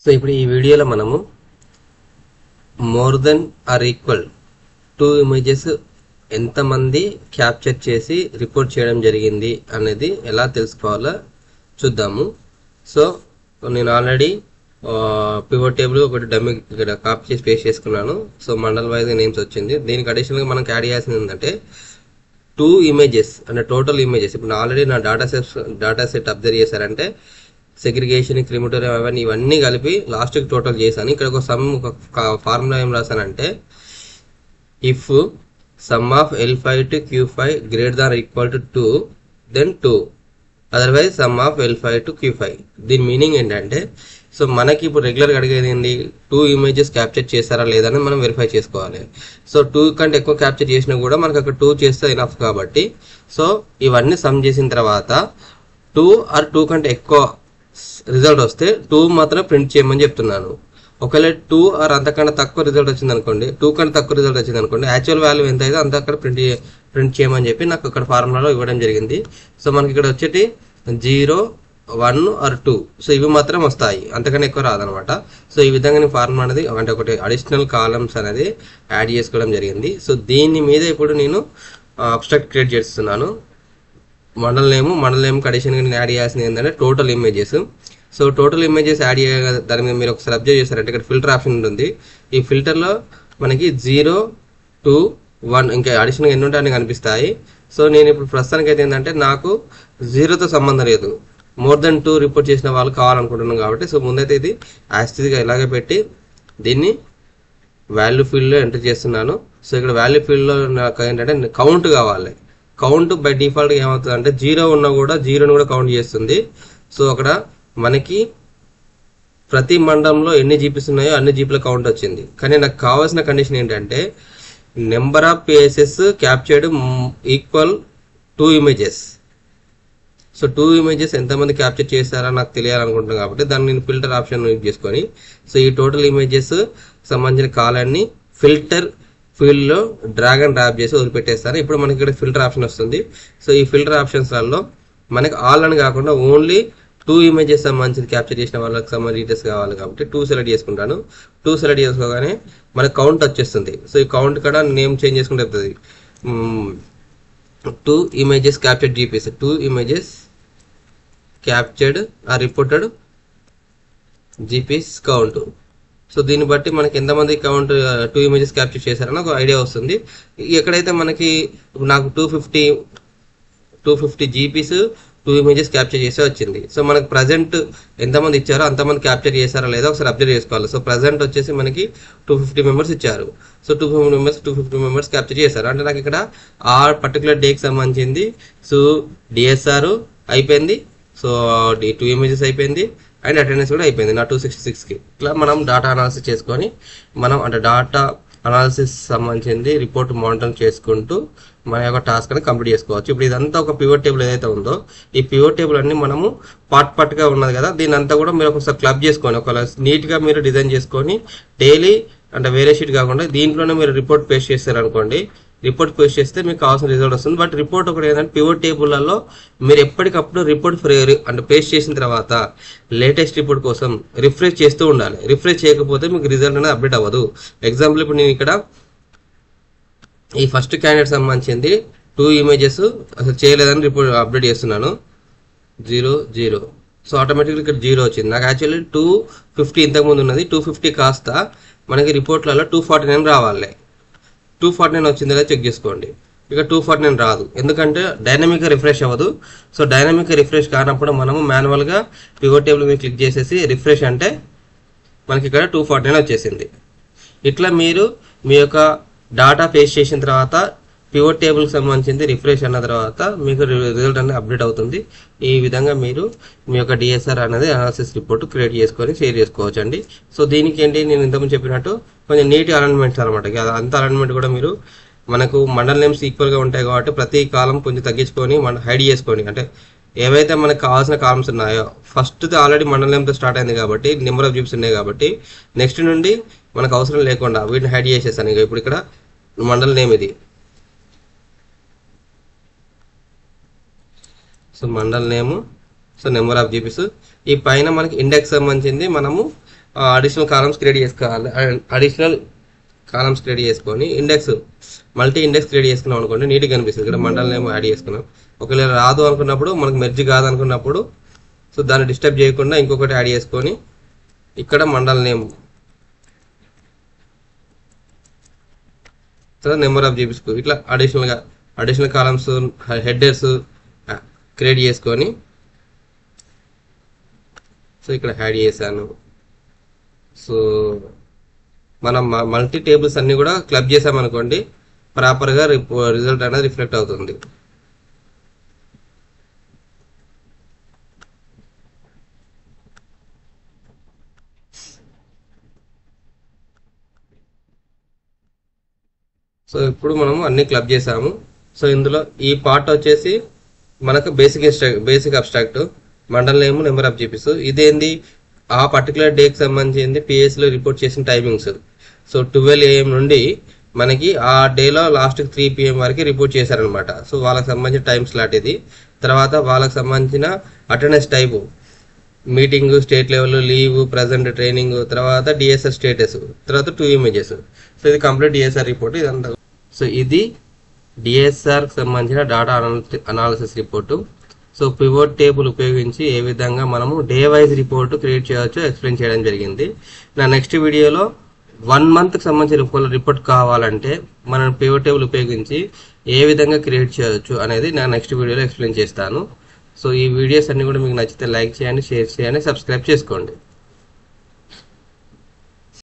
So ఇప్పుడు ఈ వీడియోలో మనము more than or equal 2 images ఎంతమంది క్యాప్చర్ చేసి రిపోర్ట్ చేయడం జరిగింది అనేది ఎలా తెలుసుకోవాలో చూద్దాము. సో నేను ఆల్రెడీ పివట్ టేబుల్ ఒకటి డమ్మీ ఇక్కడ కాపీ చేసి పేస్ట్ చేసుకున్నాను. సో మండల్ వైజ్ నేమ్స్ వచ్చింది. దీనికి అడిషనల్గా మనకు యాడ్ చేయాల్సింది ఏంటంటే 2 ఇమేజెస్ అంటే టోటల్ ఇమేజెస్. ఇప్పుడు ఆల్రెడీ నా డాటా సెట్ అబ్జర్వ్ చేశారంటే సెగ్రిగేషన్, క్రిమిటోరియం అవన్నీ ఇవన్నీ కలిపి లాస్ట్కి టోటల్ చేశాను. ఇక్కడ ఒక సమ్ ఒక ఫార్ములా ఏం రాశానంటే if sum of L5 to Q5 greater than equal to 2 then 2, otherwise sum of L5 to Q5. దీని మీనింగ్ ఏంటంటే సో మనకి ఇప్పుడు రెగ్యులర్గా అడిగేది ఏంటి, 2 ఇమేజెస్ క్యాప్చర్ చేస్తారా లేదని మనం వెరిఫై చేసుకోవాలి. సో 2 కంటే ఎక్కువ క్యాప్చర్ చేసినా కూడా మనకు అక్కడ 2 చేస్తే ఇనఫ్ కాబట్టి సో ఇవన్నీ సమ్ చేసిన తర్వాత 2 ఆర్ 2 కంటే ఎక్కువ రిజల్ట్ వస్తే 2 మాత్రం ప్రింట్ చేయమని చెప్తున్నాను. ఒకవేళ 2 ఆర్ అంతకంటే తక్కువ రిజల్ట్ వచ్చింది అనుకోండి, 2 కంటే తక్కువ రిజల్ట్ వచ్చింది అనుకోండి, యాక్చువల్ వాల్యూ ఎంత అయితే అంత అక్కడ ప్రింట్ చేయమని చెప్పి నాకు అక్కడ ఫార్ములాలో ఇవ్వడం జరిగింది. సో మనకి ఇక్కడ వచ్చేటి 0, 1 ఆర్ 2. సో ఇవి మాత్రం వస్తాయి, అంతకన్నా ఎక్కువ రాదనమాట. సో ఈ విధంగా నేను ఫార్ములా అనేది అంటే ఒకటి అడిషనల్ కాలమ్స్ అనేది యాడ్ చేసుకోవడం జరిగింది. సో దీని మీద ఇప్పుడు నేను అబ్స్ట్రాక్ట్ క్రియేట్ చేస్తున్నాను. మండల్ నేమ్ అడిషనల్గా నేను యాడ్ చేయాల్సింది ఏంటంటే total images. So total images add చేయ దాని మీద మీరు ఒకసారి అబ్జర్వ్ చేస్తారంటే ఇక్కడ ఫిల్టర్ ఆప్షన్ ఉంటుంది. ఈ ఫిల్టర్లో మనకి 0, 2, 1 ఇంకా అడిషనల్గా ఎన్ని ఉంటాయని కనిపిస్తాయి. సో నేను ఇప్పుడు ప్రస్తుతానికి అయితే ఏంటంటే నాకు 0తో సంబంధం లేదు, మోర్ దెన్ 2 రిపోర్ట్ చేసిన వాళ్ళు కావాలనుకుంటున్నాం కాబట్టి సో ముందైతే ఇది యాస్టిస్గా ఇలాగే పెట్టి దీన్ని వాల్యూ ఫీల్డ్లో ఎంటర్ చేస్తున్నాను. సో ఇక్కడ వాల్యూ ఫీల్డ్లో నాకు ఏంటంటే కౌంట్ కావాలి. కౌంట్ బై డిఫాల్ట్ ఏమవుతుంది అంటే 0 ఉన్నా కూడా 0ని కూడా కౌంట్ చేస్తుంది. సో అక్కడ మనకి ప్రతి మండలంలో ఎన్ని జీపీస్ ఉన్నాయో అన్ని జీపీల కౌంట్ వచ్చింది. కానీ నాకు కావాల్సిన కండిషన్ ఏంటంటే number of places captured equal 2 images. So 2 images ఎంతమంది క్యాప్చర్ చేస్తారో నాకు తెలియాలనుకుంటున్నాను కాబట్టి దాన్ని నేను ఫిల్టర్ ఆప్షన్ యూజ్ చేసుకొని సో ఈ టోటల్ ఇమేజెస్ సంబంధించిన కాలాన్ని ఫిల్టర్ ఫీల్డ్లో డ్రాగ్ అండ్ డ్రాప్ చేసి వదిలిపెట్టేస్తాను. ఇప్పుడు మనకి ఇక్కడ ఫిల్టర్ ఆప్షన్ వస్తుంది. సో ఈ ఫిల్టర్ ఆప్షన్స్లలో మనకి ఆల్ అని కాకుండా ఓన్లీ 2 ఇమేజెస్ సంబంధించి క్యాప్చర్ చేసిన వాళ్ళకి సంబంధించి డీటెయిల్స్ కావాలి కాబట్టి 2 సెలెక్ట్ చేసుకుంటాను. 2 సెలెక్ట్ చేసుకోగానే మనకి కౌంట్ వచ్చేస్తుంది. సో ఈ కౌంట్ కూడా నేమ్ చేంజ్ చేసుకుంటే వస్తుంది. 2 images captured GPS, 2 images captured or reported GPS count. So దీన్ని బట్టి మనకి ఎంతమంది కౌంట్ 2 ఇమేజెస్ క్యాప్చర్ చేశారని ఒక ఐడియా వస్తుంది. ఎక్కడైతే మనకి నాకు 250 జీపీస్ 2 ఇమేజెస్ క్యాప్చర్ చేసే వచ్చింది. సో మనకు ప్రజెంట్ ఎంతమంది ఇచ్చారో అంతమంది క్యాప్చర్ చేశారా లేదా ఒకసారి అబ్జర్వ్ చేసుకోవాలి. సో ప్రజెంట్ వచ్చేసి మనకి 250 మెంబర్స్ ఇచ్చారు. సో 250 మెంబర్స్ క్యాప్చర్ చేశారు అంటే నాకు ఇక్కడ ఆ పర్టికులర్ డేకి సంబంధించింది. సో డిఎస్ఆర్ అయిపోయింది, సో 2 ఇమేజెస్ అయిపోయింది అండ్ అటెండెన్స్ కూడా అయిపోయింది నా 266కి. ఇట్లా మనం డాటా అనాలిసిస్ చేసుకొని మనం అంటే డాటా అనాలిసిస్ సంబంధించింది రిపోర్ట్ మానిటర్ చేసుకుంటూ మన యొక్క టాస్క్ అని కంప్లీట్ చేసుకోవచ్చు. ఇప్పుడు ఇదంతా ఒక పివట్ టేబుల్ ఏదైతే ఉందో ఈ పివట్ టేబుల్ అన్ని మనము పార్ట్గా ఉన్నది కదా, దీని అంతా కూడా మీరు ఒకసారి క్లబ్ చేసుకొని ఒక నీట్గా మీరు డిజైన్ చేసుకొని డైలీ అంటే వేరే షీట్ కాకుండా దీంట్లోనే మీరు రిపోర్ట్ పేస్ట్ చేస్తారనుకోండి. రిపోర్ట్ పేస్ట్ చేస్తే మీకు కావాల్సిన రిజల్ట్ వస్తుంది. బట్ రిపోర్ట్ ఒకటి ఏంటంటే పివట్ టేబుల్లలో మీరు ఎప్పటికప్పుడు రిపోర్ట్ అంటే పేస్ట్ చేసిన తర్వాత లేటెస్ట్ రిపోర్ట్ కోసం రిఫ్రెష్ చేస్తూ ఉండాలి. రిఫ్రెష్ చేయకపోతే మీకు రిజల్ట్ అనేది అప్డేట్ అవ్వదు. ఎగ్జాంపుల్ ఇప్పుడు నేను ఇక్కడ ఈ ఫస్ట్ క్యాండిడేట్ సంబంధించింది 2 ఇమేజెస్ అసలు చేయలేదని రిపోర్ట్ అప్డేట్ చేస్తున్నాను. 0, 0. సో ఆటోమేటిక్గా ఇక్కడ 0 వచ్చింది. నాకు యాక్చువల్లీ 250 ఇంతకుముందు ఉన్నది. 250 కాస్త మనకి రిపోర్ట్లలో 249 రావాలి. 249 వచ్చింది లేదా చెక్ చేసుకోండి. ఇక 249 రాదు, ఎందుకంటే డైనమిక్గా రిఫ్రెష్ అవ్వదు. సో డైనమిక్గా రిఫ్రెష్ కానప్పుడు మనము మాన్యువల్గా పివట్ టేబుల్ మీద క్లిక్ చేసేసి రిఫ్రెష్ అంటే మనకి ఇక్కడ 249 వచ్చేసింది. ఇట్లా మీరు మీ యొక్క డాటా పేస్ట్ చేసిన తర్వాత పివట్ టేబుల్కి సంబంధించింది రిఫ్రెష్ అన్న తర్వాత మీకు రిజల్ట్ అనేది అప్డేట్ అవుతుంది. ఈ విధంగా మీరు మీ యొక్క డిఎస్ఆర్ అనేది అనాలిసిస్ రిపోర్ట్ క్రియేట్ చేసుకొని షేర్ చేసుకోవచ్చు అండి. సో దీనికి ఏంటి నేను ఇంతకుముందు చెప్పినట్టు కొంచెం నీట్ అలైన్మెంట్స్ అనమాట. అంత అలైన్మెంట్ కూడా మీరు మనకు మండల్ నేమ్స్ ఈక్వల్గా ఉంటాయి కాబట్టి ప్రతి కాలం కొంచెం తగ్గించుకొని మనం హైడ్ చేసుకొని అంటే ఏవైతే మనకు కావాల్సిన కాలమ్స్ ఉన్నాయో ఫస్ట్ ఆల్రెడీ మండల్ నేమ్తో స్టార్ట్ అయింది కాబట్టి నెంబర్ ఆఫ్ జీప్స్ ఉన్నాయి కాబట్టి నెక్స్ట్ నుండి మనకు అవసరం లేకుండా వీటిని హైడ్ చేసేసాను. ఇక ఇప్పుడు ఇక్కడ మండల్ నేమ్ ఇది. So mandal name, so number of GPs. ఈ పైన మనకి ఇండెక్స్ సంబంధించింది మనము అడిషనల్ కాలమ్స్ క్రియేట్ చేసుకోవాలి. అడిషనల్ కాలమ్స్ క్రియేట్ చేసుకొని ఇండెక్స్ మల్టీ ఇండెక్స్ క్రియేట్ చేసుకున్నాం అనుకోండి, నీట్గా కనిపిస్తుంది. ఇక్కడ మండల్ నేమ్ యాడ్ చేసుకున్నాం. ఒకవేళ రాదు అనుకున్నప్పుడు, మనకు మెర్జ్ కాదు అనుకున్నప్పుడు, సో దాన్ని డిస్టర్బ్ చేయకుండా ఇంకొకటి యాడ్ చేసుకొని ఇక్కడ మండల్ నేమ్ తర్వాత నెంబర్ ఆఫ్ జీబీస్ ఇట్లా అడిషనల్ కాలమ్స్ హెడర్స్ క్రియేట్ చేసుకొని సో ఇక్కడ యాడ్ చేశాను. సో మనం మల్టీ టేబుల్స్ అన్ని కూడా క్లబ్ చేసామనుకోండి, ప్రాపర్గా రిజల్ట్ అనేది రిఫ్లెక్ట్ అవుతుంది. సో ఇప్పుడు మనము అన్ని క్లబ్ చేసాము. సో ఇందులో ఈ పార్ట్ వచ్చేసి మనకు basic abstract, mandal name, number of GPs. ఇదేంది ఆ పర్టికులర్ డేకి సంబంధించింది పిఎస్లో రిపోర్ట్ చేసిన టైమింగ్స్. సో 12 AM నుండి మనకి ఆ డేలో లాస్ట్ 3 PM వరకు రిపోర్ట్ చేశారనమాట. సో వాళ్ళకి సంబంధించిన టైం స్లాట్ ఇది. తర్వాత వాళ్ళకి సంబంధించిన attendance type, meeting, state level, leave, present, training, తర్వాత డిఎస్ఆర్ స్టేటస్, తర్వాత 2 images. సో ఇది కంప్లీట్ డిఎస్ఆర్ రిపోర్ట్ ఇదంతా. సో ఇది డిఎస్ఆర్ సంబంధించిన data analysis report. So pivot table ఉపయోగించి ఏ విధంగా మనము డే వైజ్ రిపోర్ట్ క్రియేట్ చేయవచ్చో ఎక్స్ప్లెయిన్ చేయడం జరిగింది. నా నెక్స్ట్ వీడియోలో 1 monthకి సంబంధించిన రిపోర్ట్ కావాలంటే మనం పివోట్ టేబుల్ ఉపయోగించి ఏ విధంగా క్రియేట్ చేయవచ్చు అనేది నా నెక్స్ట్ వీడియోలో ఎక్స్ప్లెయిన్ చేస్తాను. సో ఈ వీడియోస్ అన్ని కూడా మీకు నచ్చితే లైక్ చేయండి, షేర్ చేయండి, సబ్స్క్రైబ్ చేసుకోండి.